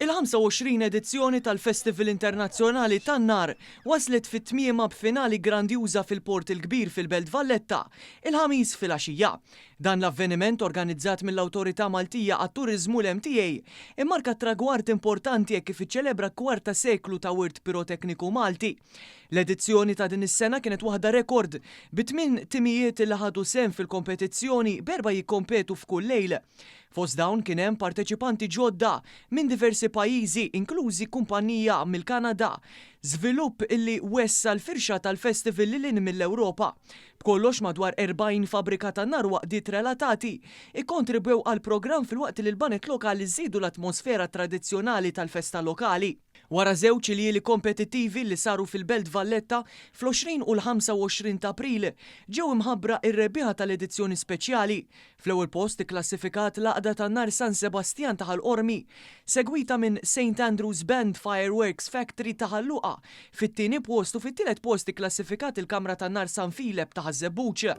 Il-25 edizzjoni tal-Festival Internazzjonali tan-Nar waslet fit-tmiema b'finali grandjuża fil-Port il-Kbir fil-Belt Valletta il-ħamis filgħaxija. Dan l-avveniment organizzat mill-Awtorità Maltija għat-Turiżmu l-MTA immarka tragward importanti kif iċċelebra kwarta seklu ta' wirt pirotekniku Malti. L-edizzjoni ta' din is-sena kienet waħda rekord b'8 timijiet li ħadu sehem fil-kompetizzjoni berba jikkompetu f'kull lejl. Fost dawn kien hemm parteċipanti ġodda minn diversi pajjiżi, inklużi kumpanija mill-Kanada, żvilupp illi wessa l-firxa tal-festival lil mill-Ewropa. B'kollox madwar 40 fabrika tan-nar waqdiet relatati ikkontribwew għal programm filwaqt li l-banek lokali żiedu l-atmosfera tradizzjonali tal-festa lokali. Wara żewġ ilieli kompetittivi li saru fil-Belt Valletta fl-20 u l-25 ta' April ġew imħabbra ir-rebbieħa tal-edizzjoni speċjali. Fl-ewwel post ikklassifikat l-Għaqda tan-nar San Sebastian ta' Ħalqormi, segwita minn St. Andrews Band Fireworks Factory ta' Ħalluqa. Fit-tieni post u fit-tielet post ikklassifikat il-Kamra tan-nar San Filip ta' Ħażebbuċ.